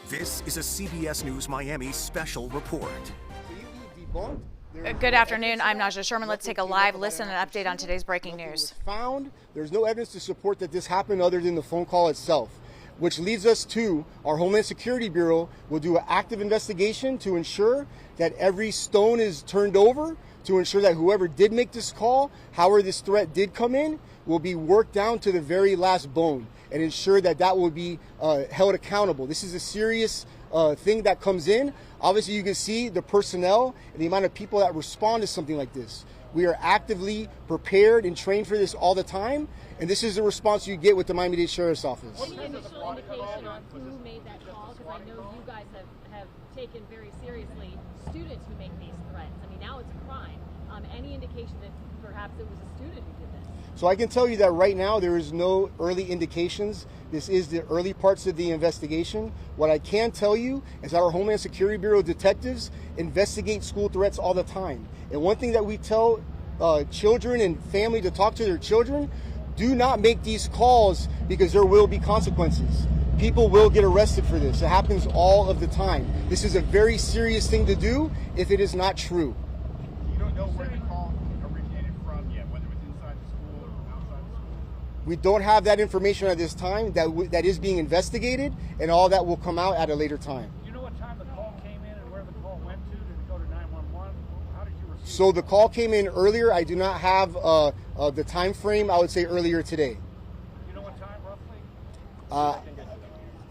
This is a CBS News Miami Special Report. Good afternoon. I'm Naja Sherman. Let's take a live listen and update on today's breaking news. There's no evidence to support that this happened other than the phone call itself, which leads us to our Homeland Security Bureau will do an active investigation to ensure that every stone is turned over, to ensure that whoever did make this call, however this threat did come in, will be worked down to the very last bone and ensure that that will be held accountable. This is a serious thing that comes in. Obviously, you can see the personnel and the amount of people that respond to something like this. We are actively prepared and trained for this all the time, and this is the response you get with the Miami-Dade Sheriff's Office. Any initial indication on who made that call? Because I know you guys have taken very seriously students who make these threats. I mean, now it's a crime. Any indication that perhaps it was a student who did this? So I can tell you that right now there is no early indications. This is the early parts of the investigation. What I can tell you is that our Homeland Security Bureau detectives investigate school threats all the time. And one thing that we tell children and family to talk to their children, do not make these calls because there will be consequences. People will get arrested for this. It happens all of the time. This is a very serious thing to do if it is not true. You don't know where the call originated from yet, whether it was inside the school or from outside the school? We don't have that information at this time. That is being investigated, and all that will come out at a later time. Do you know what time the call came in and where the call went to? Did it go to 911? How did you receive it? So the call came in earlier. I do not have the time frame. I would say earlier today. Do you know what time roughly?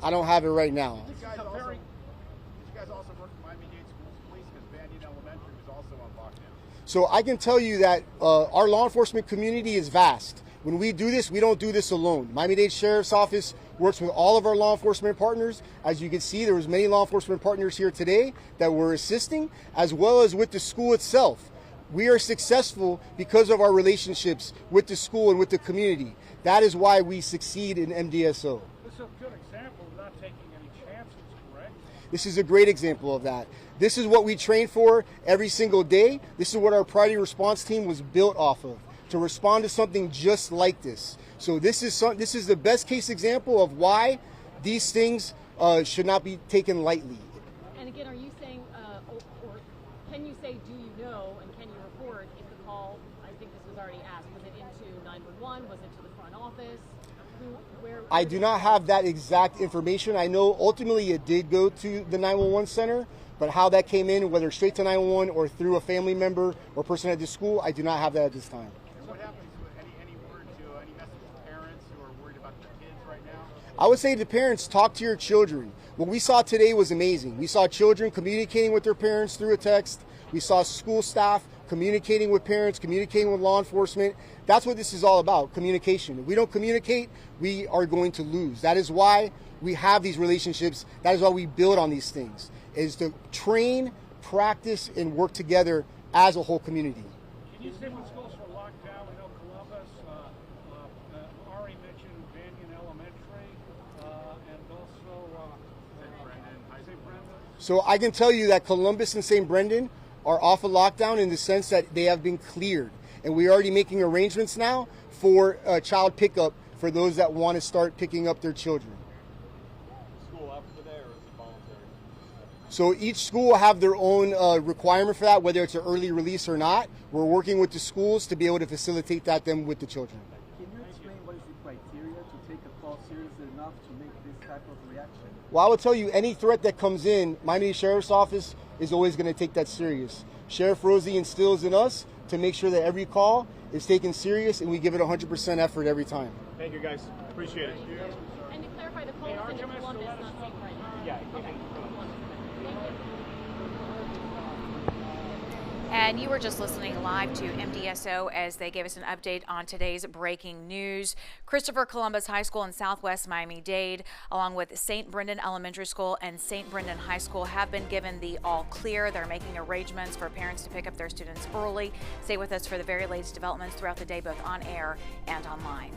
I don't have it right now. Did you guys also work for Miami-Dade Schools Police? Because Banyan Elementary was also on lockdown. So I can tell you that our law enforcement community is vast. When we do this, we don't do this alone. Miami-Dade Sheriff's Office works with all of our law enforcement partners. As you can see, there was many law enforcement partners here today that were assisting, as well as with the school itself. We are successful because of our relationships with the school and with the community. That is why we succeed in MDSO. This is a good example of not taking any chances, correct? This is a great example of that. This is what we train for every single day. This is what our priority response team was built off of, to respond to something just like this. So this is the best case example of why these things should not be taken lightly. And again, are you saying, or can you say, do you know, and can you report if the call, I think this was already asked, was it into 911, was it to the front office? I do not have that exact information. I know ultimately it did go to the 911 center, but how that came in, whether straight to 911 or through a family member or person at the school, I do not have that at this time. And what happens with any word to any message to parents who are worried about their kids right now? I would say to parents, talk to your children. What we saw today was amazing. We saw children communicating with their parents through a text. We saw school staff communicating with parents, communicating with law enforcement. That's what this is all about, communication. If we don't communicate, we are going to lose. That is why we have these relationships. That is why we build on these things, is to train, practice, and work together as a whole community. Can you say when schools were locked down? We know Columbus, Ari mentioned Banyan Elementary, and also St. Brendan. So I can tell you that Columbus and St. Brendan are off of lockdown in the sense that they have been cleared. And we're already making arrangements now for child pickup for those that want to start picking up their children. School after today, or is it voluntary? So each school will have their own requirement for that, whether it's an early release or not. We're working with the schools to be able to facilitate that then with the children. Can you explain what is the criteria to take a call seriously enough to make this type of reaction? Well, I will tell you, any threat that comes in, Miami Sheriff's Office is always going to take that serious. Sheriff Rosie instills in us to make sure that every call is taken serious and we give it 100% effort every time. Thank you, guys. Appreciate it. And to clarify, the call was in Columbus, not St. Brendan. Yeah. Okay. Thank you. And you were just listening live to MDSO as they gave us an update on today's breaking news. Christopher Columbus High School in Southwest Miami-Dade, along with St. Brendan Elementary School and St. Brendan High School, have been given the all clear. They're making arrangements for parents to pick up their students early. Stay with us for the very latest developments throughout the day, both on air and online.